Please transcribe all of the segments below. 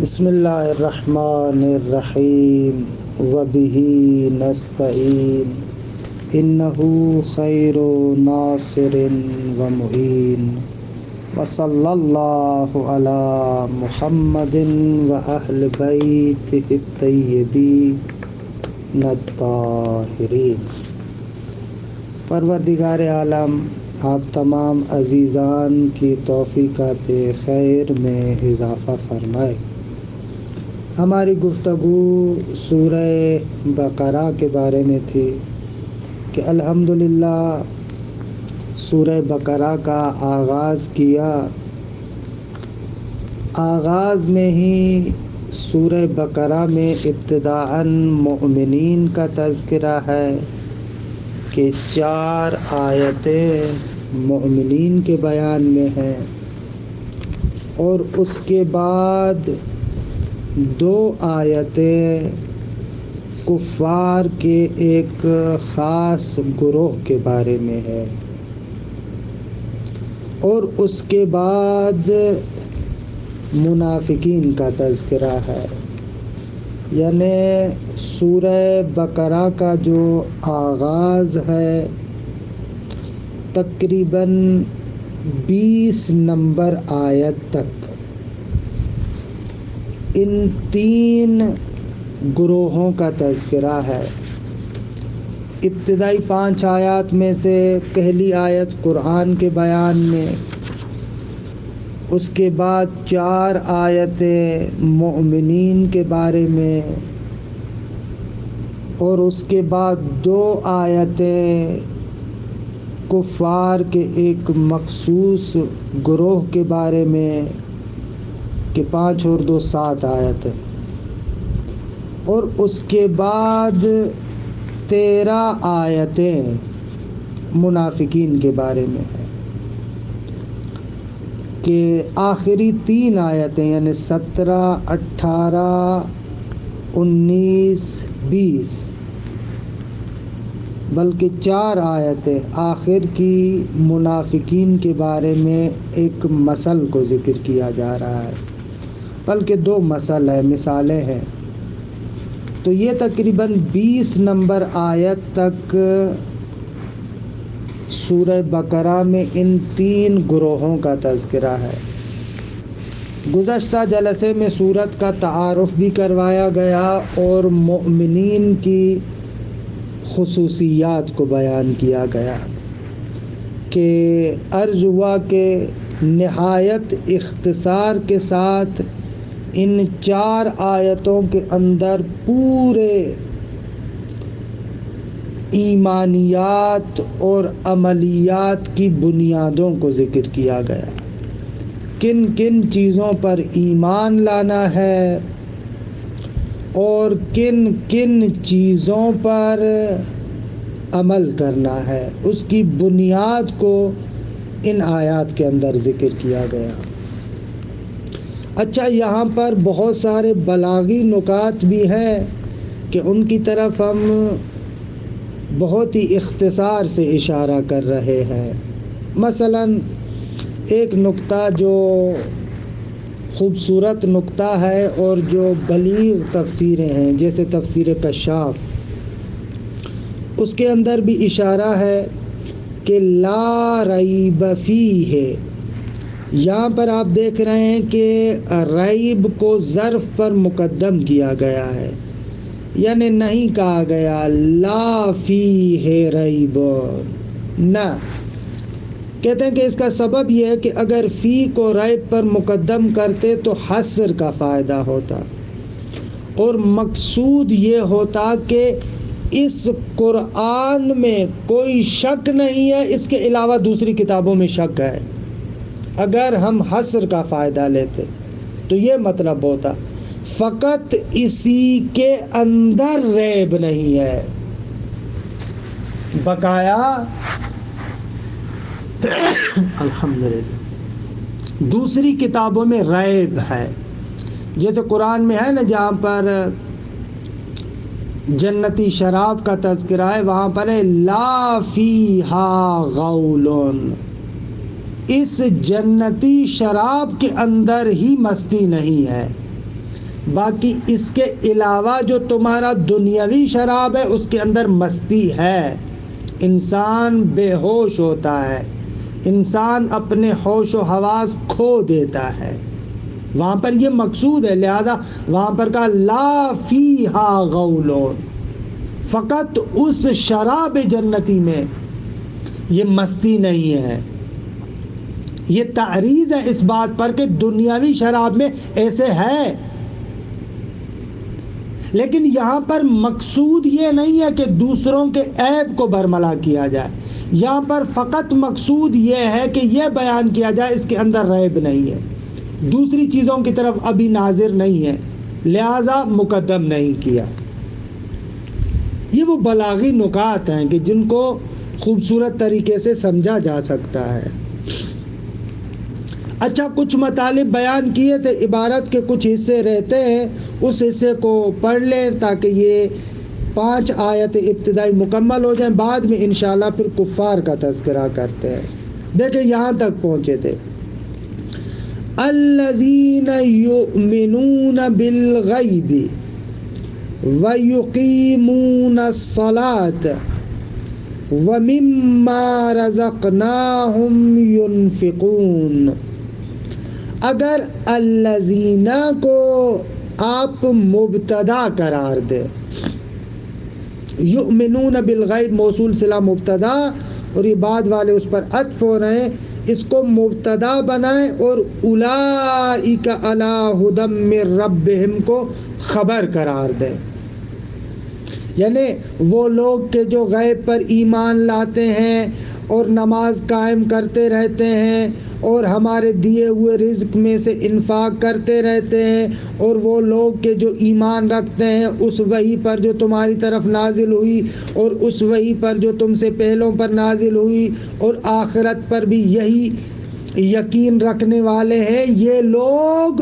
بسم اللہ الرحمن الرحیم وبہ نستعین انہ خیر ناصر ومعین وصلی اللہ علی محمد واہل بیتہ الطیبین الطاہرین۔ پروردگار عالم آپ تمام عزیزان کی توفیقات خیر میں اضافہ فرمائے۔ ہماری گفتگو سورہ بقرہ کے بارے میں تھی کہ الحمدللہ سورہ بقرہ کا آغاز کیا۔ آغاز میں ہی سورہ بقرہ میں ابتداءً مؤمنین کا تذکرہ ہے کہ 4 آیتیں مؤمنین کے بیان میں ہیں، اور اس کے بعد 2 آیتیں کفار کے ایک خاص گروہ کے بارے میں ہے، اور اس کے بعد منافقین کا تذکرہ ہے۔ یعنی سورہ بقرہ کا جو آغاز ہے تقریباً 20 نمبر آیت تک ان 3 گروہوں کا تذکرہ ہے۔ ابتدائی 5 آیات میں سے پہلی آیت قرآن کے بیان میں، اس کے بعد 4 آیتیں مؤمنین کے بارے میں، اور اس کے بعد 2 آیتیں کفار کے ایک مخصوص گروہ کے بارے میں کہ 5 اور 2 7 آیتیں، اور اس کے بعد 13 آیتیں منافقین کے بارے میں ہیں کہ آخری 3 آیتیں یعنی 17 18 19 20 بلکہ 4 آیتیں آخر کی منافقین کے بارے میں ایک مثل کو ذکر کیا جا رہا ہے، بلکہ 2 مثل ہیں، مثالیں ہیں۔ تو یہ تقریباً 20 نمبر آیت تک سورہ بقرہ میں ان 3 گروہوں کا تذکرہ ہے۔ گزشتہ جلسے میں سورت کا تعارف بھی کروایا گیا اور مؤمنین کی خصوصیات کو بیان کیا گیا کہ عرض ہوا کہ نہایت اختصار کے ساتھ ان 4 آیتوں کے اندر پورے ایمانیات اور عملیات کی بنیادوں کو ذکر کیا گیا، کن کن چیزوں پر ایمان لانا ہے اور کن کن چیزوں پر عمل کرنا ہے، اس کی بنیاد کو ان آیات کے اندر ذکر کیا گیا۔ اچھا، یہاں پر بہت سارے بلاغی نکات بھی ہیں کہ ان کی طرف ہم بہت ہی اختصار سے اشارہ کر رہے ہیں۔ مثلاً ایک نقطہ جو خوبصورت نقطہ ہے اور جو بلیغ تفسیریں ہیں جیسے تفسیر کشاف، اس کے اندر بھی اشارہ ہے کہ لا ریب فیہ، یہاں پر آپ دیکھ رہے ہیں کہ ریب کو ظرف پر مقدم کیا گیا ہے، یعنی نہیں کہا گیا لا فیہ ریب، نہ، کہتے ہیں کہ اس کا سبب یہ ہے کہ اگر فی کو ریب پر مقدم کرتے تو حصر کا فائدہ ہوتا، اور مقصود یہ ہوتا کہ اس قرآن میں کوئی شک نہیں ہے، اس کے علاوہ دوسری کتابوں میں شک ہے۔ اگر ہم حصر کا فائدہ لیتے تو یہ مطلب ہوتا فقط اسی کے اندر ریب نہیں ہے، بقایا الحمدللہ دوسری کتابوں میں ریب ہے۔ جیسے قرآن میں ہے نا، جہاں پر جنتی شراب کا تذکرہ ہے وہاں پر ہے لا فیہا غول، اس جنتی شراب کے اندر ہی مستی نہیں ہے، باقی اس کے علاوہ جو تمہارا دنیاوی شراب ہے اس کے اندر مستی ہے، انسان بے ہوش ہوتا ہے، انسان اپنے ہوش و حواس کھو دیتا ہے، وہاں پر یہ مقصود ہے، لہذا وہاں پر کہا لا فیہا غولون، فقط اس شراب جنتی میں یہ مستی نہیں ہے۔ یہ تعریض ہے اس بات پر کہ دنیاوی شراب میں ایسے ہے، لیکن یہاں پر مقصود یہ نہیں ہے کہ دوسروں کے عیب کو برملا کیا جائے، یہاں پر فقط مقصود یہ ہے کہ یہ بیان کیا جائے اس کے اندر عیب نہیں ہے، دوسری چیزوں کی طرف ابھی ناظر نہیں ہے، لہذا مقدم نہیں کیا۔ یہ وہ بلاغی نکات ہیں کہ جن کو خوبصورت طریقے سے سمجھا جا سکتا ہے۔ اچھا، کچھ مطالب بیان کیے تھے، عبارت کے کچھ حصے رہتے ہیں، اس حصے کو پڑھ لیں تاکہ یہ 5 آیت ابتدائی مکمل ہو جائیں، بعد میں انشاءاللہ پھر کفار کا تذکرہ کرتے ہیں۔ دیکھیں یہاں تک پہنچے تھے، الذین یؤمنون بالغیب وَيُقِيمُونَ الصَّلَاةَ وَمِمَّا رَزَقْنَاهُمْ يُنْفِقُونَ۔ اگر الذین کو آپ مبتدا قرار دیں، یؤمنون بالغیب موصول صلہ مبتدا، اور یہ بعد والے اس پر عطف ہو رہے ہیں، اس کو مبتدا بنائیں اور اولئک علی ھدی من ربہم کو خبر قرار دیں، یعنی وہ لوگ کہ جو غیب پر ایمان لاتے ہیں اور نماز قائم کرتے رہتے ہیں اور ہمارے دیے ہوئے رزق میں سے انفاق کرتے رہتے ہیں، اور وہ لوگ کہ جو ایمان رکھتے ہیں اس وحی پر جو تمہاری طرف نازل ہوئی اور اس وحی پر جو تم سے پہلوں پر نازل ہوئی، اور آخرت پر بھی یہی یقین رکھنے والے ہیں، یہ لوگ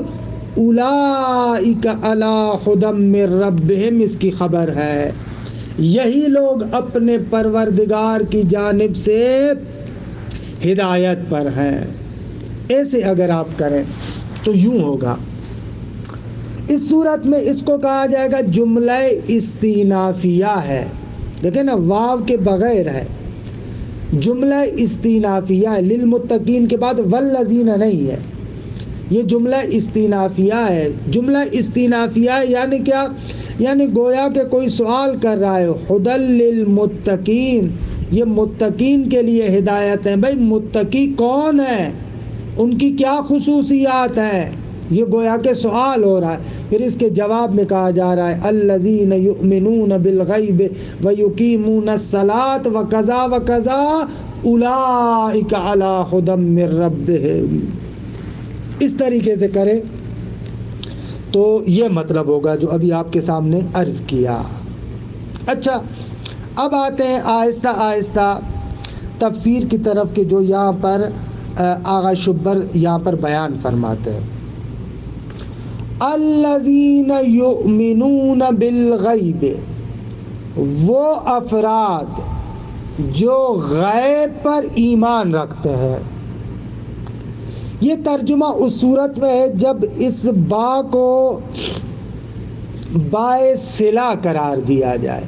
اولئک علی ھدی من ربہم، اس کی خبر ہے، یہی لوگ اپنے پروردگار کی جانب سے ہدایت پر ہیں۔ ایسے اگر آپ کریں تو یوں ہوگا، اس صورت میں اس کو کہا جائے گا جملہ استئنافیہ ہے، دیکھیں نا واو کے بغیر ہے، جملہ استئنافیہ ہے، للمتقین کے بعد والذین نہیں ہے، یہ جملہ استئنافیہ ہے۔ جملہ استئنافیہ یعنی کیا؟ یعنی گویا کہ کوئی سوال کر رہا ہے، ھدی للمتقین، یہ متقین کے لیے ہدایت ہے، بھئی متقی کون ہے، ان کی کیا خصوصیات ہیں، یہ گویا کہ سوال ہو رہا ہے۔ پھر اس کے جواب میں کہا جا رہا ہے الذین یؤمنون بالغیب ویقیمون الصلاۃ وکذا وکذا اولئک علی ھدی من ربہم، اس طریقے سے کریں تو یہ مطلب ہوگا جو ابھی آپ کے سامنے عرض کیا۔ اچھا، اب آتے ہیں آہستہ آہستہ تفسیر کی طرف کہ جو یہاں پر آغا شبر یہاں پر بیان فرماتے ہیں، الذین یؤمنون بالغیب، وہ افراد جو غیب پر ایمان رکھتے ہیں۔ یہ ترجمہ اس صورت میں ہے جب اس با کو بائے صلہ قرار دیا جائے،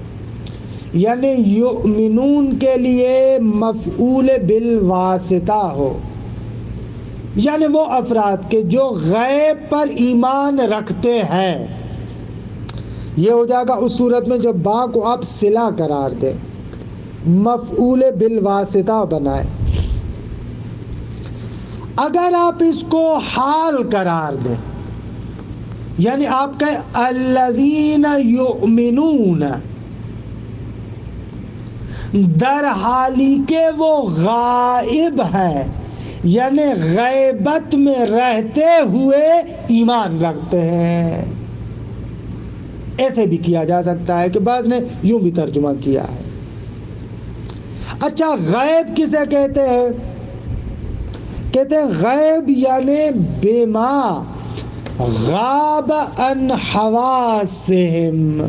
یعنی یؤمنون کے لیے مفعول بالواسطہ ہو، یعنی وہ افراد کہ جو غیب پر ایمان رکھتے ہیں، یہ ہو جائے گا اس صورت میں جب با کو آپ صلہ قرار دیں، مفعول بالواسطہ بنائیں۔ اگر آپ اس کو حال قرار دیں، یعنی آپ کہیں الذین یؤمنون، در حالی کہ وہ غائب ہیں، یعنی غیبت میں رہتے ہوئے ایمان رکھتے ہیں، ایسے بھی کیا جا سکتا ہے کہ بعض نے یوں بھی ترجمہ کیا ہے۔ اچھا، غیب کسے کہتے ہیں؟ کہتے ہیں غیب یعنی بما غاب عن حواسہم،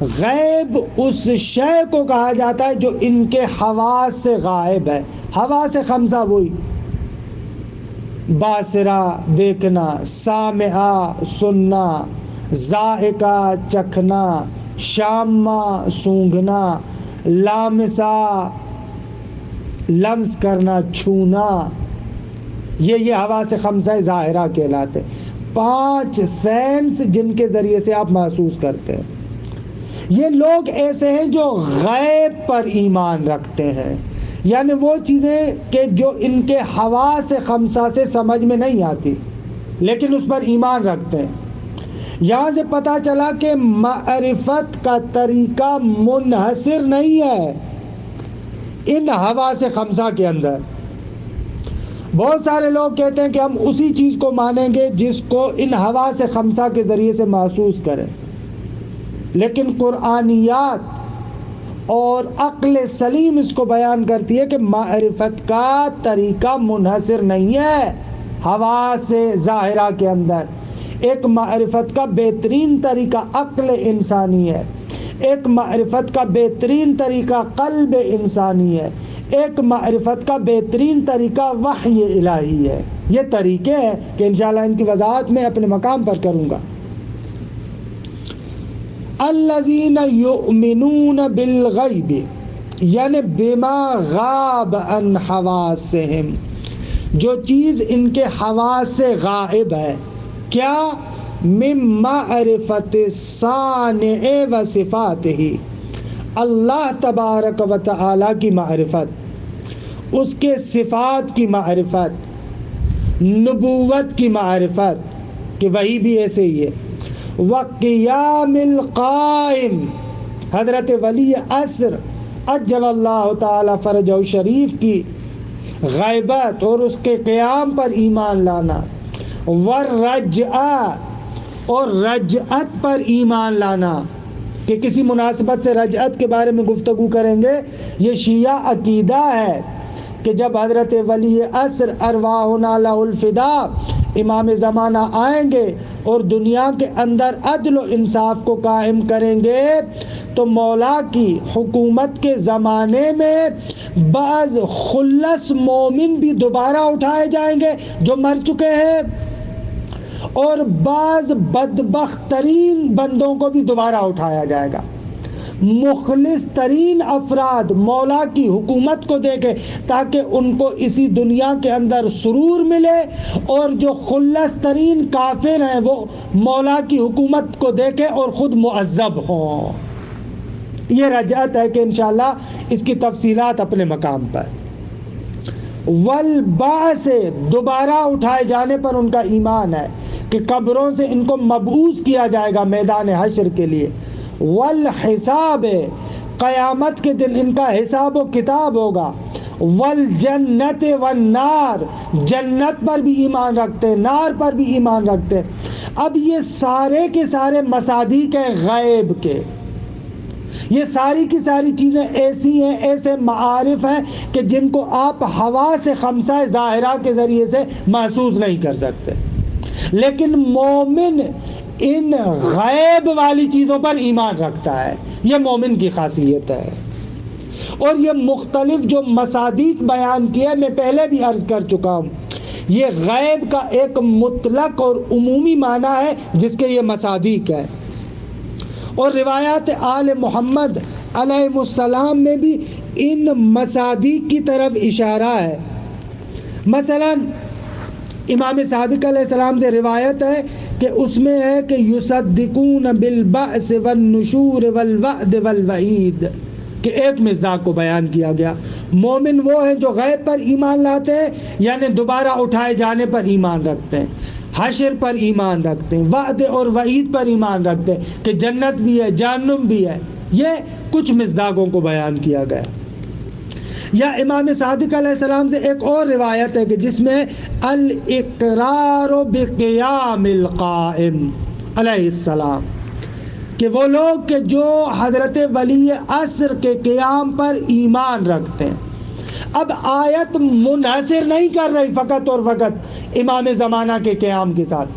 غیب اس شے کو کہا جاتا ہے جو ان کے حواس سے غائب ہے، حواس خمسہ وہی، یعنی غیب اس شے کو کہا جاتا ہے جو ان کے حواس سے غائب ہے، حواس خمسہ، یعنی غیب اس شے کو کہا جاتا ہے جو ان کے حواس سے غائب ہے، حواس خمسہ، باصرہ دیکھنا، سامعہ سننا، ذائقہ چکھنا، شامہ سونگھنا، لامسہ لمس کرنا، چھونا، یہ حواس خمسہ ظاہرہ کہلاتے، 5 سینس جن کے ذریعے سے آپ محسوس کرتے ہیں۔ یہ لوگ ایسے ہیں جو غیب پر ایمان رکھتے ہیں، یعنی وہ چیزیں کہ جو ان کے حواس خمسہ سے سمجھ میں نہیں آتی لیکن اس پر ایمان رکھتے ہیں۔ یہاں سے پتہ چلا کہ معرفت کا طریقہ منحصر نہیں ہے ان حواس خمسہ کے اندر۔ بہت سارے لوگ کہتے ہیں کہ ہم اسی چیز کو مانیں گے جس کو ان حواس خمسہ کے ذریعے سے محسوس کریں، لیکن قرآنیات اور عقل سلیم اس کو بیان کرتی ہے کہ معرفت کا طریقہ منحصر نہیں ہے حواس ظاہرہ کے اندر۔ ایک معرفت کا بہترین طریقہ عقل انسانی ہے، ایک معرفت کا بہترین طریقہ قلب انسانی ہے، ایک معرفت کا بہترین طریقہ وحی الہی ہے۔ یہ طریقے ہیں کہ انشاءاللہ ان کی وضاحت میں اپنے مقام پر کروں گا۔ الذین یؤمنون بالغیب یعنی بما غاب عن حواسہم، جو چیز ان کے حواس سے غائب ہے، کیا؟ من معرفت صانع و صفاتہ، اللہ تبارک و تعالی کی معرفت، اس کے صفات کی معرفت، نبوت کی معرفت کہ وہی بھی ایسے ہی ہے، وقیام القائم، حضرت ولی عصر عجل اللہ تعالی فرجہ شریف کی غیبت اور اس کے قیام پر ایمان لانا، والرجعہ اور رجعت پر ایمان لانا کہ کسی مناسبت سے رجعت کے بارے میں گفتگو کریں گے۔ یہ شیعہ عقیدہ ہے کہ جب حضرت ولی عصر ارواحنا لہ الفداء امام زمانہ آئیں گے اور دنیا کے اندر عدل و انصاف کو قائم کریں گے تو مولا کی حکومت کے زمانے میں بعض خلص مومن بھی دوبارہ اٹھائے جائیں گے جو مر چکے ہیں، اور بعض بدبخت ترین بندوں کو بھی دوبارہ اٹھایا جائے گا۔ مخلص ترین افراد مولا کی حکومت کو دیکھیں تاکہ ان کو اسی دنیا کے اندر سرور ملے، اور جو خلص ترین کافر ہیں وہ مولا کی حکومت کو دیکھیں اور خود معذب ہوں۔ یہ رجعت ہے کہ انشاءاللہ اس کی تفصیلات اپنے مقام پر۔ والبعث، دوبارہ اٹھائے جانے پر ان کا ایمان ہے کہ قبروں سے ان کو مبعوث کیا جائے گا میدان حشر کے لیے۔ والحساب، قیامت کے دن ان کا حساب و کتاب ہوگا۔ والجنت والنار، جنت پر بھی ایمان رکھتے ہیں، نار پر بھی ایمان رکھتے ہیں۔ اب یہ سارے کے سارے مصادیق ہیں غیب کے، یہ ساری کی ساری چیزیں ایسی ہیں، ایسے معارف ہیں کہ جن کو آپ حواس خمسہ ظاہرہ کے ذریعے سے محسوس نہیں کر سکتے، لیکن مومن ان غیب والی چیزوں پر ایمان رکھتا ہے۔ یہ مومن کی خاصیت ہے۔ اور یہ مختلف جو مصادیق بیان کیے میں پہلے بھی عرض کر چکا ہوں، یہ غیب کا ایک مطلق اور عمومی معنی ہے جس کے یہ مصادیق ہیں، اور روایات آل محمد علیہ السلام میں بھی ان مصادیق کی طرف اشارہ ہے۔ مثلا امام صادق علیہ السلام سے روایت ہے کہ اس میں ہے کہ یصدقون بالبعث والنشور والوعد والوعید، کہ ایک مصداق کو بیان کیا گیا۔ مومن وہ ہیں جو غیب پر ایمان لاتے ہیں، یعنی دوبارہ اٹھائے جانے پر ایمان رکھتے ہیں، حشر پر ایمان رکھتے ہیں، وعد اور وعید پر ایمان رکھتے ہیں کہ جنت بھی ہے جہنم بھی ہے۔ یہ کچھ مصداقوں کو بیان کیا گیا۔ یا امام صادق علیہ السلام سے ایک اور روایت ہے کہ جس میں الاقرار بقیام القائم علیہ السلام، کہ وہ لوگ کہ جو حضرت ولی عصر کے قیام پر ایمان رکھتے ہیں۔ اب آیت منحصر نہیں کر رہی فقط اور فقط امام زمانہ کے قیام کے ساتھ،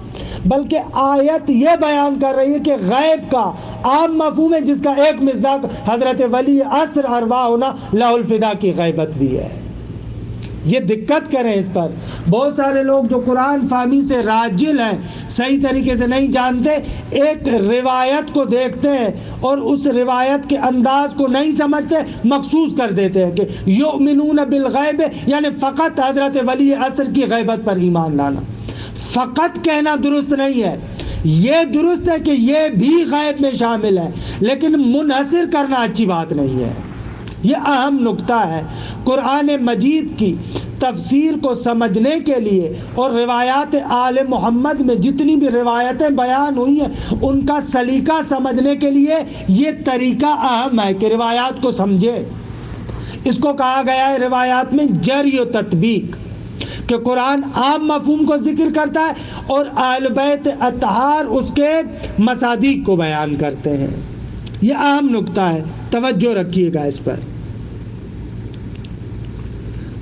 بلکہ آیت یہ بیان کر رہی ہے کہ غیب کا عام مفہوم ہے جس کا ایک مصداق حضرت ولی عصر ارواحنا لہ الفداء کی غیبت بھی ہے۔ یہ دقت کریں اس پر. بہت سارے لوگ جو قرآن فہمی سے راجل ہیں، صحیح طریقے سے نہیں جانتے، ایک روایت کو دیکھتے ہیں اور اس روایت کے انداز کو نہیں سمجھتے، مخصوص کر دیتے ہیں کہ یؤمنون بالغیب، یعنی فقط حضرت ولی عصر کی غیبت پر ایمان لانا. فقط کہنا درست نہیں ہے. یہ درست ہے کہ یہ بھی غیب میں شامل ہے، لیکن منحصر کرنا اچھی بات نہیں ہے. یہ اہم نکتہ ہے. قرآن مجید کی تفسیر کو سمجھنے کے لیے اور روایات آل محمد میں جتنی بھی روایتیں بیان ہوئی ہیں ان کا سلیقہ سمجھنے کے لیے یہ طریقہ اہم ہے کہ روایات کو سمجھے. اس کو کہا گیا ہے روایات میں جری و تطبیق، کہ قرآن عام مفہوم کو ذکر کرتا ہے اور اہل بیت اطہار اس کے مصادیق کو بیان کرتے ہیں. یہ اہم نکتہ ہے، توجہ رکھیے گا اس پر.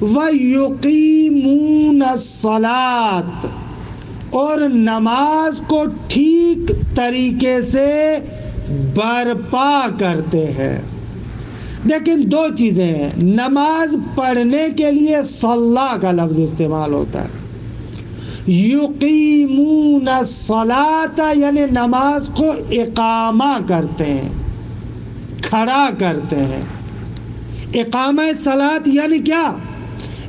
وَيُقِيمُونَ الصَّلَاةَ، اور نماز کو ٹھیک طریقے سے برپا کرتے ہیں. لیکن دو چیزیں ہیں. نماز پڑھنے کے لیے صلاۃ کا لفظ استعمال ہوتا ہے. یقیمون الصلاۃ یعنی نماز کو اقامہ کرتے ہیں، کھڑا کرتے ہیں. اقامہ صلاۃ یعنی کیا؟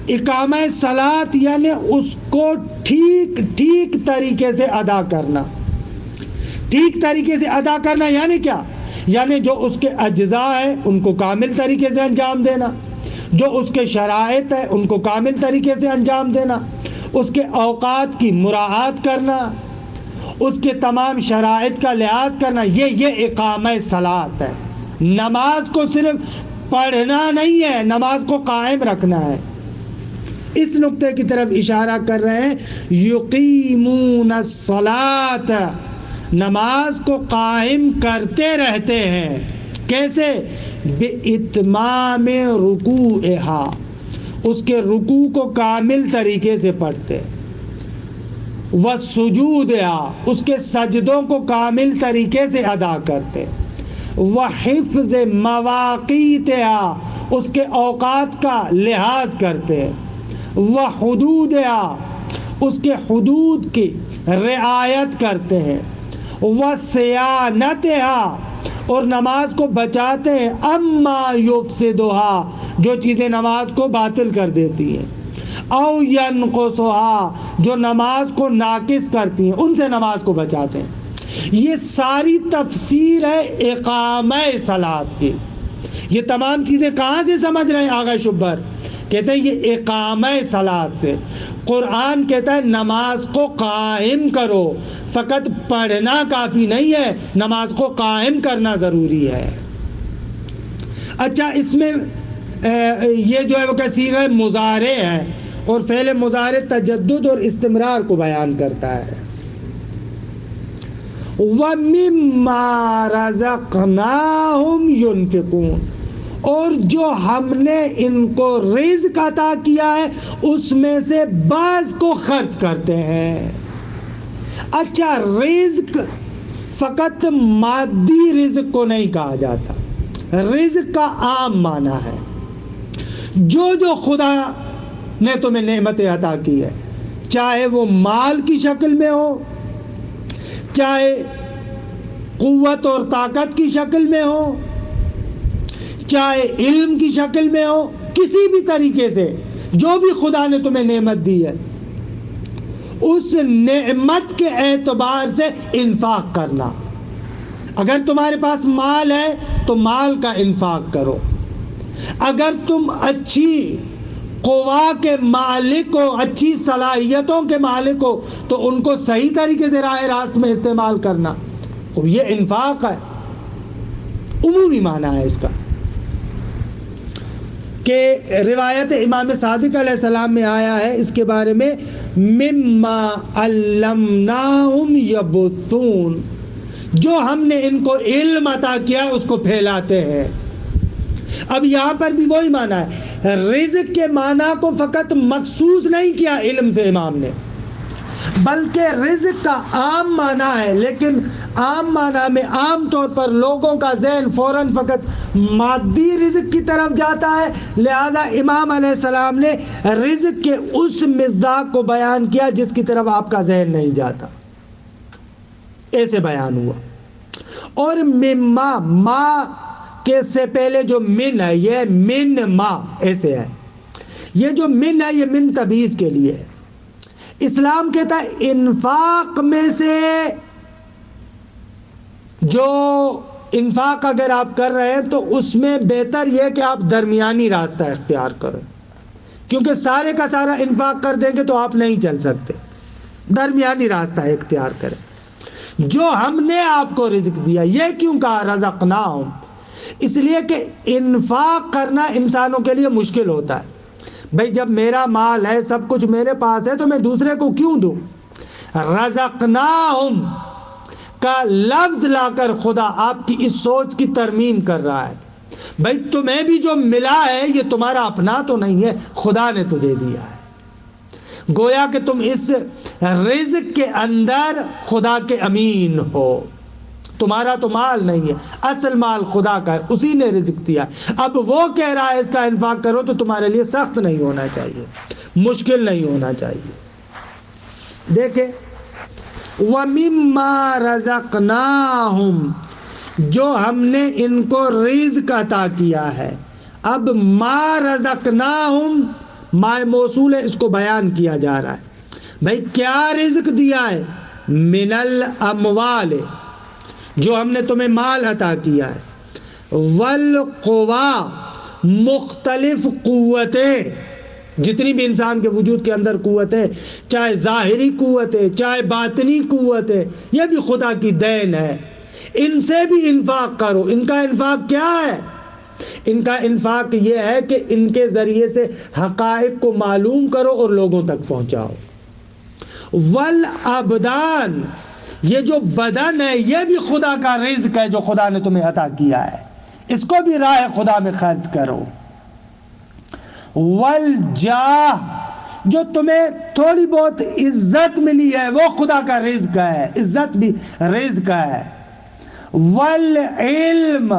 اقامہ صلاۃ یعنی اس کو ٹھیک طریقے سے ادا کرنا. ٹھیک طریقے سے ادا کرنا یعنی کیا؟ یعنی جو اس کے اجزاء ہیں ان کو کامل طریقے سے انجام دینا، جو اس کے شرائط ہیں ان کو کامل طریقے سے انجام دینا، اس کے اوقات کی مراعات کرنا، اس کے تمام شرائط کا لحاظ کرنا. یہ اقامہ صلاۃ ہے. نماز کو صرف پڑھنا نہیں ہے، نماز کو قائم رکھنا ہے. اس نقطے کی طرف اشارہ کر رہے ہیں. یقیمون الصلاۃ، نماز کو قائم کرتے رہتے ہیں. کیسے؟ بِإِتْمَامِ رُكُوعِهَا، اس کے رکوع کو کامل طریقے سے پڑھتے. وَسُجُودِهَا، اس کے سجدوں کو کامل طریقے سے ادا کرتے. وَحِفْظِ مَوَاقِيتِهَا، اس کے اوقات کا لحاظ کرتے. وَحُدُودِهَا، اس کے حدود کی رعایت کرتے ہیں. وَصِيَانَتِهَا، اور نماز کو بچاتے ہیں. اما یفسدها، جو چیزیں نماز کو باطل کر دیتی ہیں. او ینقصها، جو نماز کو ناقص کرتی ہیں، ان سے نماز کو بچاتے ہیں. یہ ساری تفسیر ہے اقامہ صلاۃ کی. یہ تمام چیزیں کہاں سے سمجھ رہے ہیں آغا شبر؟ کہتے ہیں یہ اقامہ صلاۃ سے. قرآن کہتا ہے نماز کو قائم کرو، فقط پڑھنا کافی نہیں ہے، نماز کو قائم کرنا ضروری ہے. اچھا، اس میں یہ جو ہے وہ کہ صیغہ مضارع ہے اور فعل مضارع تجدد اور استمرار کو بیان کرتا ہے. وَمِمَّا رَزَقْنَاهُمْ يُنْفِقُونَ، اور جو ہم نے ان کو رزق عطا کیا ہے اس میں سے بعض کو خرچ کرتے ہیں. اچھا، رزق فقط مادی رزق کو نہیں کہا جاتا. رزق کا عام معنی ہے جو خدا نے تمہیں نعمتیں عطا کی ہے، چاہے وہ مال کی شکل میں ہو، چاہے قوت اور طاقت کی شکل میں ہو، چاہے علم کی شکل میں ہو، کسی بھی طریقے سے جو بھی خدا نے تمہیں نعمت دی ہے اس نعمت کے اعتبار سے انفاق کرنا. اگر تمہارے پاس مال ہے تو مال کا انفاق کرو. اگر تم اچھی قوا کے مالک ہو، اچھی صلاحیتوں کے مالک ہو، تو ان کو صحیح طریقے سے راہ راست میں استعمال کرنا. یہ انفاق ہے، عمومی معنی ہے اس کا. کہ روایت امام صادق علیہ السلام میں آیا ہے اس کے بارے میں، مما علمناہم یبثون، جو ہم نے ان کو علم عطا کیا اس کو پھیلاتے ہیں. اب یہاں پر بھی وہی معنی ہے. رزق کے معنی کو فقط مخصوص نہیں کیا علم سے امام نے، بلکہ رزق کا عام معنی ہے، لیکن عام معنی میں عام طور پر لوگوں کا ذہن فوراً فقط مادی رزق کی طرف جاتا ہے، لہذا امام علیہ السلام نے رزق کے اس مصداق کو بیان کیا جس کی طرف آپ کا ذہن نہیں جاتا، ایسے بیان ہوا۔ اور مما، ما کے سے پہلے جو من ہے یہ من ما ایسے ہے، یہ جو من ہے یہ من تبعیض کے لیے ہے۔ اسلام کہتا ہے انفاق میں سے جو انفاق اگر آپ کر رہے ہیں تو اس میں بہتر یہ کہ آپ درمیانی راستہ اختیار کریں، کیونکہ سارے کا سارا انفاق کر دیں گے تو آپ نہیں چل سکتے، درمیانی راستہ اختیار کریں۔ جو ہم نے آپ کو رزق دیا، یہ کیوں کہا رزقناہم؟ اس لیے کہ انفاق کرنا انسانوں کے لیے مشکل ہوتا ہے۔ بھئی جب میرا مال ہے، سب کچھ میرے پاس ہے، تو میں دوسرے کو کیوں دوں؟ رزقناہم کا لفظ لا کر خدا آپ کی اس سوچ کی ترمیم کر رہا ہے، بھئی تمہیں بھی جو ملا ہے یہ تمہارا اپنا تو نہیں ہے، خدا نے تجھے دیا ہے۔ گویا کہ تم اس رزق کے اندر خدا کے امین ہو، تمہارا تو مال نہیں ہے، اصل مال خدا کا ہے، اسی نے رزق دیا۔ اب وہ کہہ رہا ہے اس کا انفاق کرو تو تمہارے لیے سخت نہیں ہونا چاہیے، مشکل نہیں ہونا چاہیے۔ دیکھیں وَمِمَّا رَزَقْنَاهُمْ، جو ہم نے ان کو رزق عطا کیا ہے۔ اب ما رزقناہم مائے موصول ہے، اس کو بیان کیا جا رہا ہے، بھائی کیا رزق دیا ہے؟ من الاموال، جو ہم نے تمہیں مال عطا کیا ہے، والقوا، مختلف قوتیں، جتنی بھی انسان کے وجود کے اندر قوت ہے، چاہے ظاہری قوت ہے چاہے باطنی قوت ہے، یہ بھی خدا کی دین ہے، ان سے بھی انفاق کرو۔ ان کا انفاق کیا ہے؟ ان کا انفاق یہ ہے کہ ان کے ذریعے سے حقائق کو معلوم کرو اور لوگوں تک پہنچاؤ۔ والابدان، یہ جو بدن ہے یہ بھی خدا کا رزق ہے جو خدا نے تمہیں عطا کیا ہے، اس کو بھی راہ خدا میں خرچ کرو۔ والجاہ، جو تمہیں تھوڑی بہت عزت ملی ہے وہ خدا کا رزق ہے، عزت بھی رزق ہے۔ والعلم،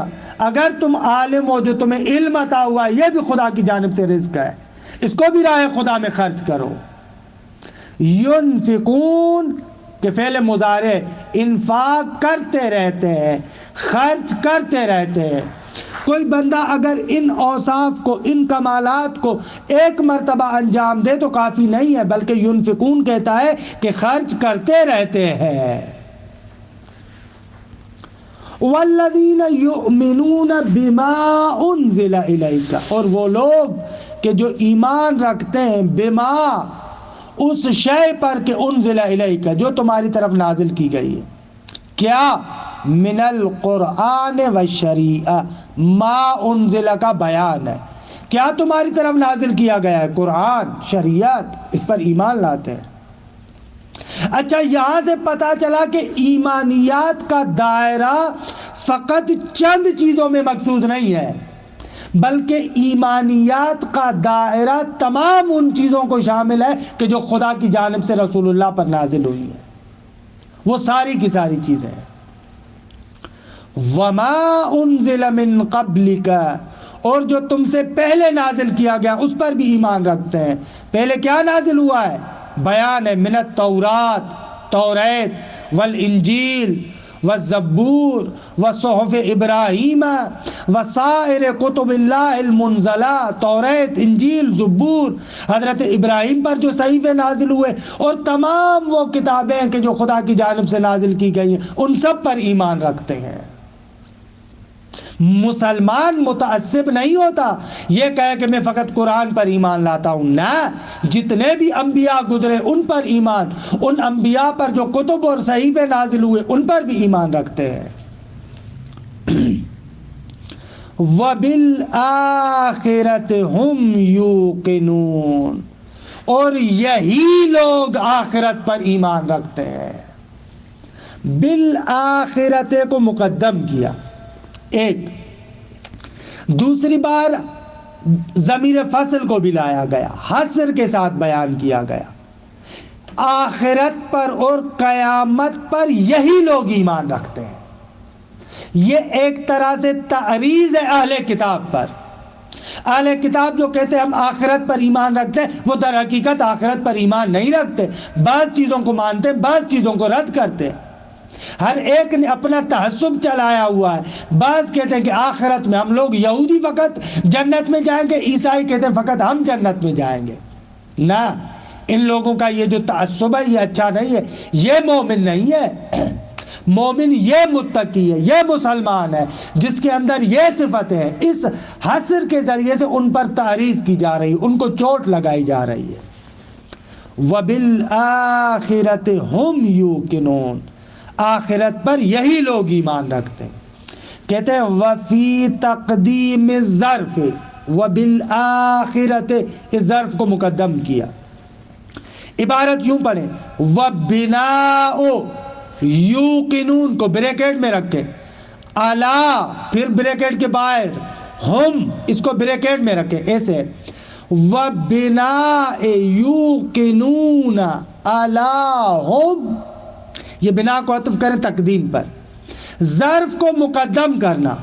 اگر تم عالم ہو جو تمہیں علم عطا ہوا ہے یہ بھی خدا کی جانب سے رزق ہے، اس کو بھی راہ خدا میں خرچ کرو۔ ينفقون کہ فعل مضارع، انفاق کرتے رہتے ہیں، خرچ کرتے رہتے ہیں۔ کوئی بندہ اگر ان اوصاف کو، ان کمالات کو ایک مرتبہ انجام دے تو کافی نہیں ہے، بلکہ ينفقون کہتا ہے کہ خرچ کرتے رہتے ہیں۔ والذین یؤمنون بما انزل الیک، اور وہ لوگ کہ جو ایمان رکھتے ہیں بما، اس شے پر کہ انزل الیک، جو تمہاری طرف نازل کی گئی ہے۔ کیا؟ من القرآن والشریعہ، ما انزل کا بیان ہے، کیا تمہاری طرف نازل کیا گیا ہے؟ قرآن، شریعت، اس پر ایمان لاتے ہیں۔ اچھا، یہاں سے پتا چلا کہ ایمانیات کا دائرہ فقط چند چیزوں میں مقصود نہیں ہے، بلکہ ایمانیات کا دائرہ تمام ان چیزوں کو شامل ہے کہ جو خدا کی جانب سے رسول اللہ پر نازل ہوئی ہیں، وہ ساری کی ساری چیزیں ہیں۔ وما انزل من قبلک، اور جو تم سے پہلے نازل کیا گیا اس پر بھی ایمان رکھتے ہیں۔ پہلے کیا نازل ہوا ہے؟ بیان ہے، من التورات، توریت، والانجیل، والزبور، وصحف ابراہیم، وسائر کتب اللہ المنزلہ، توریت، انجیل، زبور، حضرت ابراہیم پر جو صحیفے نازل ہوئے، اور تمام وہ کتابیں کہ جو خدا کی جانب سے نازل کی گئی ہیں، ان سب پر ایمان رکھتے ہیں۔ مسلمان متعصب نہیں ہوتا یہ کہے کہ میں فقط قرآن پر ایمان لاتا ہوں، نہ، جتنے بھی انبیاء گزرے ان پر ایمان، ان انبیاء پر جو کتب اور صحیفے نازل ہوئے ان پر بھی ایمان رکھتے ہیں۔ وَبِالْآخِرَةِ هُمْ يُوقِنُونَ، اور یہی لوگ آخرت پر ایمان رکھتے ہیں۔ بالآخرت کو مقدم کیا ایک، دوسری بار ضمیر فصل کو بھی لایا گیا، حصر کے ساتھ بیان کیا گیا۔ آخرت پر اور قیامت پر یہی لوگ ایمان رکھتے ہیں۔ یہ ایک طرح سے تعریض ہے اہل کتاب پر۔ اہل کتاب جو کہتے ہیں ہم آخرت پر ایمان رکھتے ہیں، وہ در حقیقت آخرت پر ایمان نہیں رکھتے، بعض چیزوں کو مانتے ہیں، بعض چیزوں کو رد کرتے ہیں۔ ہر ایک نے اپنا تعصب چلایا ہوا ہے۔ بعض کہتے ہیں کہ آخرت میں ہم لوگ یہودی فقط جنت میں جائیں گے، عیسائی کہتے ہیں فقط ہم جنت میں جائیں گے۔ نہ، ان لوگوں کا یہ جو تعصب ہے یہ اچھا نہیں ہے، یہ مومن نہیں ہے۔ مومن یہ متقی ہے، یہ مسلمان ہے جس کے اندر یہ صفتیں ہیں۔ اس حصر کے ذریعے سے ان پر تعریض کی جا رہی ہے، ان کو چوٹ لگائی جا رہی ہے۔ وَبِالْآخِرَةِ هُمْ يُوقِنُونَ، آخرت پر یہی لوگ ایمان رکھتے ہیں۔ کہتے ہیں وَفِي تَقْدِيمِ الظَّرْفِ، وَبِالْآخِرَةِ، اس ظرف کو مقدم کیا۔ عبارت یوں پڑھیں وَبِنَاءُ، یوقنون کو بریکٹ میں رکھے، الا پھر بریکٹ کے باہر، ہم اس کو بریکٹ میں رکھے، ایسے وَبِنَاءِ یوقنون الا ہم، یہ بنا کو عطف کریں تقدیم پر، ظرف کو مقدم کرنا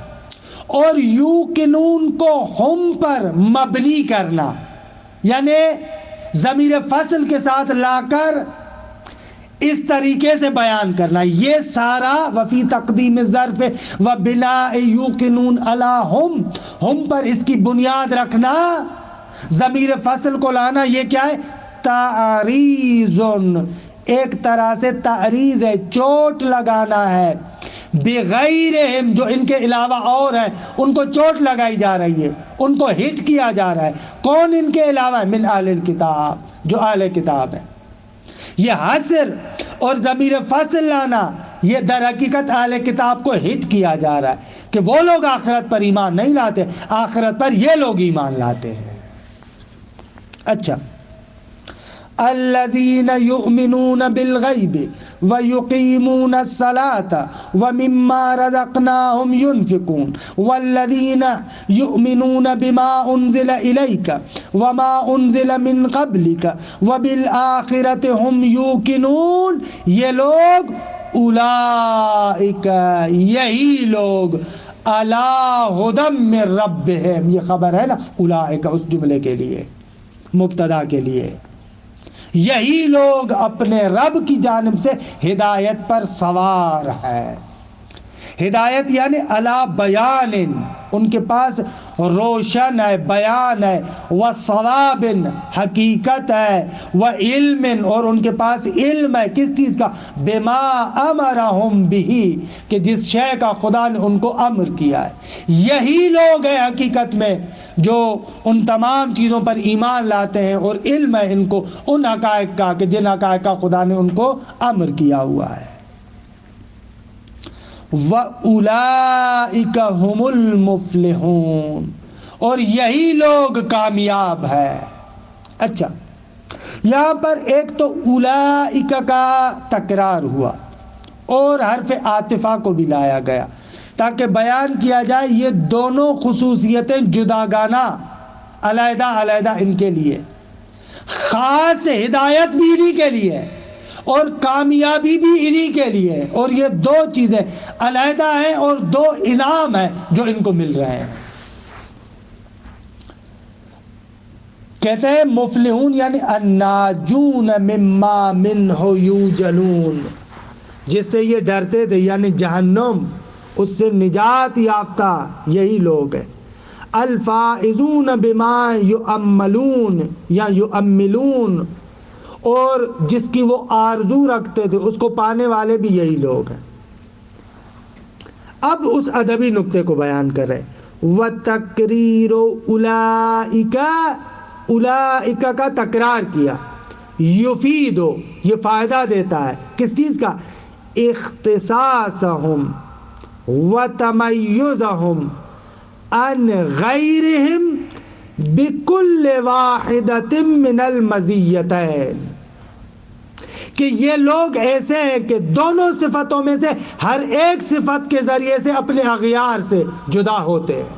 اور یوقنون کو ہم پر مبنی کرنا، یعنی ضمیر فصل کے ساتھ لا کر اس طریقے سے بیان کرنا۔ یہ سارا وفی تقدیم ظرف و بناء یوقنون علی ہم پر اس کی بنیاد رکھنا، ضمیر فصل کو لانا، یہ کیا ہے؟ تعریض، ایک طرح سے تعریض ہے، چوٹ لگانا ہے۔ بغیرہم، جو ان کے علاوہ اور ہیں ان کو چوٹ لگائی جا رہی ہے، ان کو ہٹ کیا جا رہا ہے۔ کون ان کے علاوہ ہے؟ من اہل الکتاب، جو اہل کتاب ہے۔ یہ حصر اور ضمیر فصل لانا، یہ در حقیقت اہل کتاب کو ہٹ کیا جا رہا ہے کہ وہ لوگ آخرت پر ایمان نہیں لاتے، آخرت پر یہ لوگ ایمان لاتے ہیں۔ اچھا، الذین یؤمنون بالغیب ویقیمون الصلاة ومما رزقناہم ینفقون والذین یؤمنون بما انزل الیک وما انزل من قبلک وبالآخرۃ ہم یوقنون، یہ لوگ اولئک، یہی لوگ، علی ھدی من ربہم، یہ خبر ہے نا اولئک اس جملے کے لیے، مبتدا کے لیے، یہی لوگ اپنے رب کی جانب سے ہدایت پر سوار ہے۔ ہدایت یعنی علی بیان، ان کے پاس روشن ہے، بیان ہے، وصواب، حقیقت ہے، وعلم، اور ان کے پاس علم ہے، کس چیز کا؟ بما امرہم بہ، کہ جس شے کا خدا نے ان کو امر کیا ہے۔ یہی لوگ ہیں حقیقت میں جو ان تمام چیزوں پر ایمان لاتے ہیں اور علم ہے ان کو ان حقائق کا کہ جن حقائق کا خدا نے ان کو امر کیا ہوا ہے۔ وَأُولَئِكَ هُمُ الْمُفْلِحُونَ، اور یہی لوگ کامیاب ہے۔ اچھا، یہاں پر ایک تو اولئک کا تکرار ہوا اور حرف عاطفہ کو بھی لایا گیا تاکہ بیان کیا جائے یہ دونوں خصوصیتیں جداگانہ، علیحدہ علیحدہ ان کے لیے، خاص ہدایت بھی انہی کے لیے اور کامیابی بھی انہی کے لیے، اور یہ دو چیزیں علیحدہ ہیں اور دو انعام ہیں جو ان کو مل رہے ہیں۔ کہتے ہیں مفلحون یعنی الناجون مما منہ یوجلون، جس سے یہ ڈرتے تھے یعنی جہنم، اس سے نجات یافتہ یہی لوگ ہیں۔ الفائزون بما یؤملون یا یؤملون، اور جس کی وہ آرزو رکھتے تھے اس کو پانے والے بھی یہی لوگ ہیں۔ اب اس ادبی نقطے کو بیان کر رہے وَتَقْرِيرُ أُولَئِكَ، اولئک کا تکرار کیا، یفیدو، یہ فائدہ دیتا ہے کس چیز کا؟ اختصاصہم وتمیزہم عن غیرہم بکل واحدۃ من المزیتین، کہ یہ لوگ ایسے ہیں کہ دونوں صفتوں میں سے ہر ایک صفت کے ذریعے سے اپنے اغیار سے جدا ہوتے ہیں۔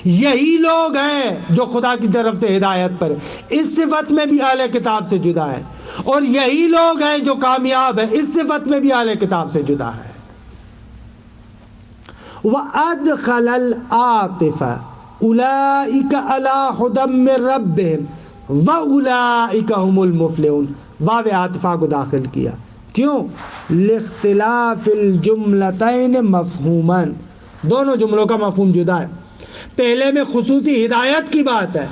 یہی لوگ ہیں جو خدا کی طرف سے ہدایت پر، اس صفت میں بھی اہل کتاب سے جدا ہے، اور یہی لوگ ہیں جو کامیاب ہیں، اس صفت میں بھی اہل کتاب سے جدا ہے۔ وَأَدْخَلَ الْعَاطِفَ أُولَئِكَ عَلَىٰ هُدًى مِّن رَّبِّهِمْ وَأُولَئِكَ هُمُ الْمُفْلِحُونَ، واو عاطفہ کو داخل کیا، کیوں؟ لاختلاف الجملتین مفہوماً، دونوں جملوں کا مفہوم جدا ہے۔ پہلے میں خصوصی ہدایت کی بات ہے،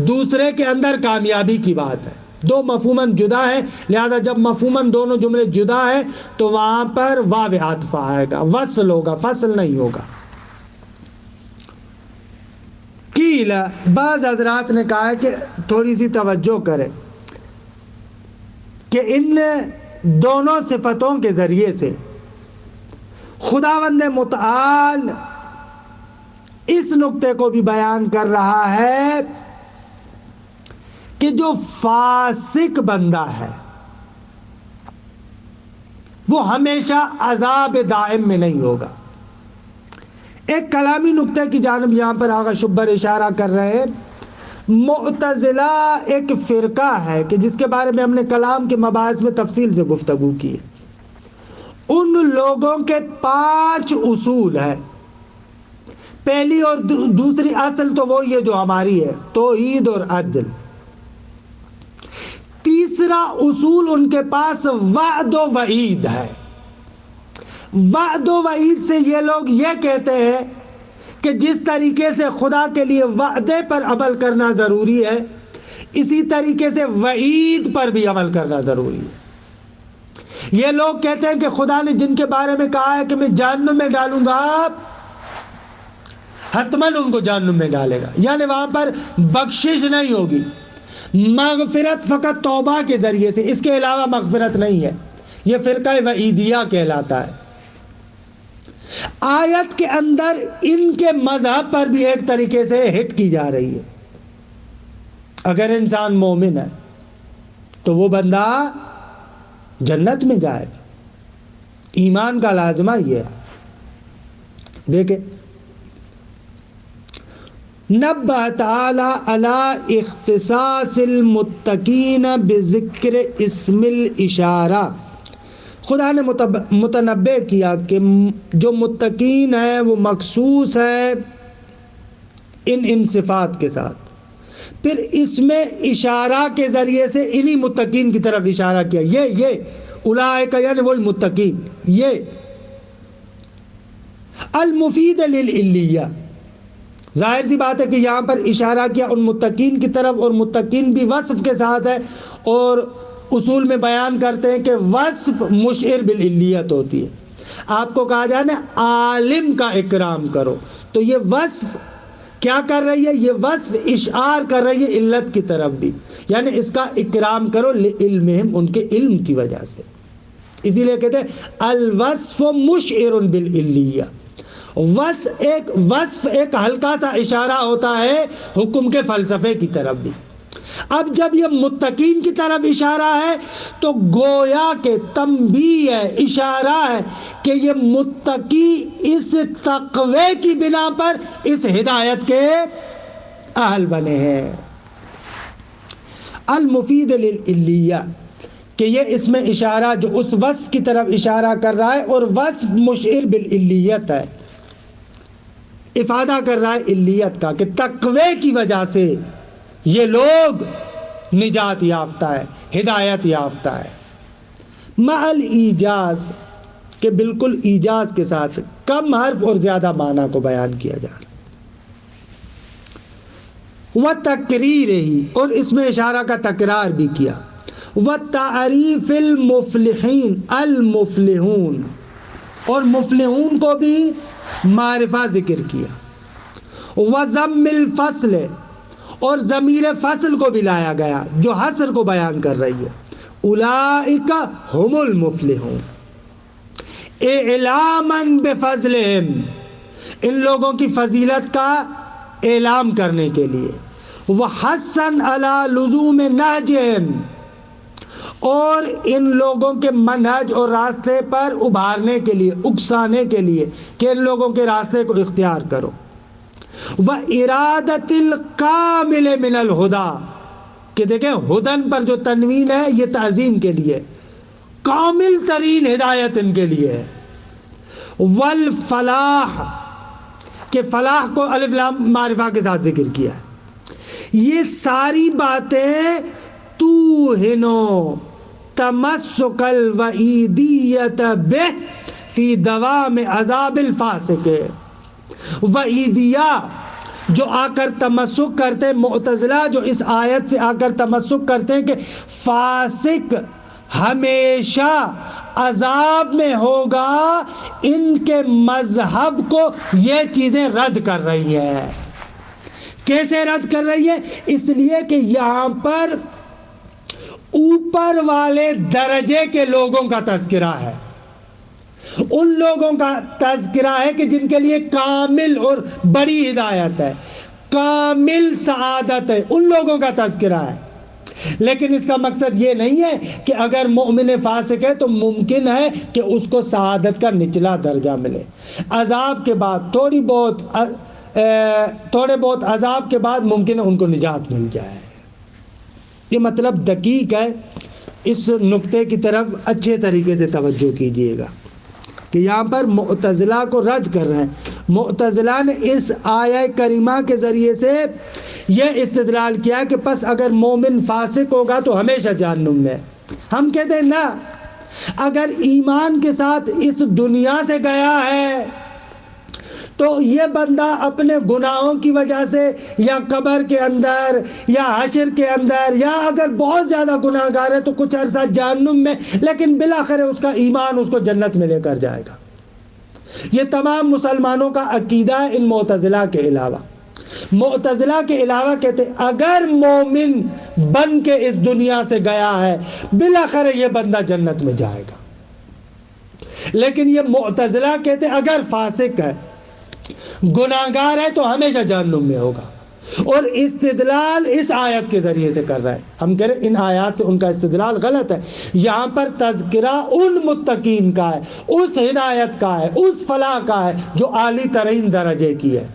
دوسرے کے اندر کامیابی کی بات ہے، دو مفہوماً جدا ہے، لہذا جب مفہوماً دونوں جملے جدا ہے تو وہاں پر واو عاطفہ آئے گا، وصل ہوگا، فصل نہیں ہوگا۔ قیل، بعض حضرات نے کہا ہے کہ تھوڑی سی توجہ کریں کہ ان دونوں صفتوں کے ذریعے سے خداوند متعال اس نقطے کو بھی بیان کر رہا ہے کہ جو فاسق بندہ ہے وہ ہمیشہ عذاب دائم میں نہیں ہوگا۔ ایک کلامی نقطے کی جانب یہاں پر آغا شبر اشارہ کر رہے ہیں۔ معتزلہ ایک فرقہ ہے کہ جس کے بارے میں ہم نے کلام کے مباحث میں تفصیل سے گفتگو کی ہے۔ ان لوگوں کے 5 اصول ہیں۔ پہلی اور دوسری اصل تو وہی ہے جو ہماری ہے، توحید اور عدل۔ تیسرا اصول ان کے پاس وعد و وعید ہے۔ وعد و وعید سے یہ لوگ یہ کہتے ہیں کہ جس طریقے سے خدا کے لیے وعدے پر عمل کرنا ضروری ہے، اسی طریقے سے وعید پر بھی عمل کرنا ضروری ہے۔ یہ لوگ کہتے ہیں کہ خدا نے جن کے بارے میں کہا ہے کہ میں جہنم میں ڈالوں گا، حتماً ان کو جہنم میں ڈالے گا، یعنی وہاں پر بخشش نہیں ہوگی، مغفرت فقط توبہ کے ذریعے سے، اس کے علاوہ مغفرت نہیں ہے۔ یہ فرقہ وعیدیہ کہلاتا ہے۔ آیت کے اندر ان کے مذہب پر بھی ایک طریقے سے ہٹ کی جا رہی ہے۔ اگر انسان مومن ہے تو وہ بندہ جنت میں جائے گا، ایمان کا لازمہ یہ ہے۔ دیکھیں، نبہ تعالی علی اختصاص المتقین بذکر اسم الاشارہ، خدا نے متنبع کیا کہ جو متقین ہیں وہ مخصوص ہیں ان صفات کے ساتھ، پھر اس میں اشارہ کے ذریعے سے انہی متقین کی طرف اشارہ کیا، یہ اولئک یعنی وہی متقین۔ یہ المفید للعلیہ، ظاہر سی بات ہے کہ یہاں پر اشارہ کیا ان متقین کی طرف، اور متقین بھی وصف کے ساتھ ہے، اور اصول میں بیان کرتے ہیں کہ وصف مشعر بالعلیت ہوتی ہے۔ آپ کو کہا جائے نا عالم کا اکرام کرو، تو یہ وصف کیا کر رہی ہے؟ یہ وصف اشعار کر رہی ہے علت کی طرف بھی، یعنی اس کا اکرام کرو لعلمہم، ان کے علم کی وجہ سے۔ اسی لیے کہتے ہیں الوصف مشعر بالعلیہ، وصف ایک ہلکا سا اشارہ ہوتا ہے حکم کے فلسفے کی طرف بھی۔ اب جب یہ متقین کی طرف اشارہ ہے تو گویا کہ تنبیہ ہے، اشارہ ہے کہ یہ متقی اس تقوی کی بنا پر اس ہدایت کے اہل بنے ہیں۔ المفید للعلیہ، کہ یہ اس میں اشارہ جو اس وصف کی طرف اشارہ کر رہا ہے، اور وصف مشعر بالعلیت ہے، افادہ کر رہا ہے علیت کا، کہ تقوی کی وجہ سے یہ لوگ نجات یافتہ ہے، ہدایت یافتہ ہے۔ مع الایجاز، کہ بالکل ایجاز کے ساتھ کم حرف اور زیادہ معنی کو بیان کیا جا رہا ہے۔ وَتَقْرِيرِهِ، اور اس میں اشارہ کا تکرار بھی کیا۔ وَتَعْرِيفِ الْمُفْلِحِينَ، المفلحون، اور مفلحون کو بھی معرفہ ذکر کیا۔ وَضَمِّ الْفَصْلِ، اور ضمیر فصل کو بھی لایا گیا جو حصر کو بیان کر رہی ہے۔ اولئک هم المفلحون، اعلاما بفضلہم، ان لوگوں کی فضیلت کا اعلام کرنے کے لیے۔ وحثن علی لزوم نہجہم، اور ان لوگوں کے منہج اور راستے پر ابھارنے کے لیے، اکسانے کے لیے کہ ان لوگوں کے راستے کو اختیار کرو۔ وَإِرَادَةِ الْكَامِلِ مِنَ الْهُدَى کہ دیکھیں ہدن پر جو تنوین ہے یہ تعظیم کے لیے، کامل ترین ہدایت ان کے لیے ہے۔ والفلاح کہ فلاح کو الف لام معرفہ کے ساتھ ذکر کیا ہے۔ یہ ساری باتیں توہنو تمسک الوعیدیت بہ فی دوام عذاب الفاسق، وعیدیہ جو آ کر تمسک کرتے ہیں، معتزلہ جو اس آیت سے آ کر تمسک کرتے ہیں کہ فاسق ہمیشہ عذاب میں ہوگا، ان کے مذہب کو یہ چیزیں رد کر رہی ہے۔ کیسے رد کر رہی ہے؟ اس لیے کہ یہاں پر اوپر والے درجے کے لوگوں کا تذکرہ ہے، ان لوگوں کا تذکرہ ہے کہ جن کے لیے کامل اور بڑی ہدایت ہے، کامل سعادت ہے، ان لوگوں کا تذکرہ ہے۔ لیکن اس کا مقصد یہ نہیں ہے کہ اگر مومن فاسق ہے تو ممکن ہے کہ اس کو سعادت کا نچلا درجہ ملے، عذاب کے بعد تھوڑے بہت عذاب کے بعد ممکن ہے ان کو نجات مل جائے۔ یہ مطلب دقیق ہے، اس نقطے کی طرف اچھے طریقے سے توجہ کیجیے گا کہ یہاں پر معتزلہ کو رد کر رہے ہیں۔ معتزلہ نے اس آیہ کریمہ کے ذریعے سے یہ استدلال کیا کہ پس اگر مومن فاسق ہوگا تو ہمیشہ جہنم میں۔ ہم کہتے ہیں نا، اگر ایمان کے ساتھ اس دنیا سے گیا ہے تو یہ بندہ اپنے گناہوں کی وجہ سے یا قبر کے اندر یا حشر کے اندر یا اگر بہت زیادہ گناہ گار ہے تو کچھ عرصہ جہنم میں، لیکن بالآخر اس کا ایمان اس کو جنت میں لے کر جائے گا۔ یہ تمام مسلمانوں کا عقیدہ ہے، ان معتزلہ کے علاوہ۔ معتزلہ کے علاوہ کہتے ہیں اگر مومن بن کے اس دنیا سے گیا ہے بالآخر یہ بندہ جنت میں جائے گا، لیکن یہ معتزلہ کہتے ہیں اگر فاسق ہے، گناہگار ہے تو ہمیشہ جہنم میں ہوگا، اور استدلال اس آیت کے ذریعے سے کر رہا ہے۔ ہم کہہ رہے ہیں ان آیات سے ان کا استدلال غلط ہے۔ یہاں پر تذکرہ ان متقین کا ہے، اس ہدایت کا ہے، اس فلاح کا ہے جو اعلی ترین درجے کی ہے،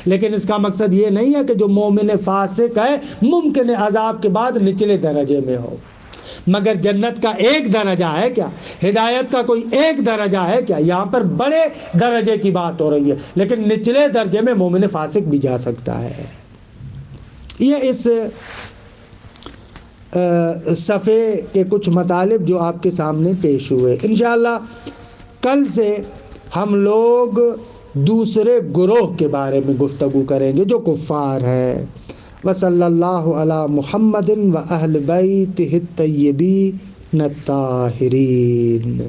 لیکن اس کا مقصد یہ نہیں ہے کہ جو مومن فاسق ہے ممکن عذاب کے بعد نچلے درجے میں ہو۔ مگر جنت کا ایک درجہ ہے کیا؟ ہدایت کا کوئی ایک درجہ ہے کیا؟ یہاں پر بڑے درجے کی بات ہو رہی ہے، لیکن نچلے درجے میں مومن فاسق بھی جا سکتا ہے۔ یہ اس صفحے کے کچھ مطالب جو آپ کے سامنے پیش ہوئے۔ انشاءاللہ کل سے ہم لوگ دوسرے گروہ کے بارے میں گفتگو کریں گے جو کفار ہیں۔ وصلی اللہ علی محمد و اہل بیتہ الطیبین الطاہرین۔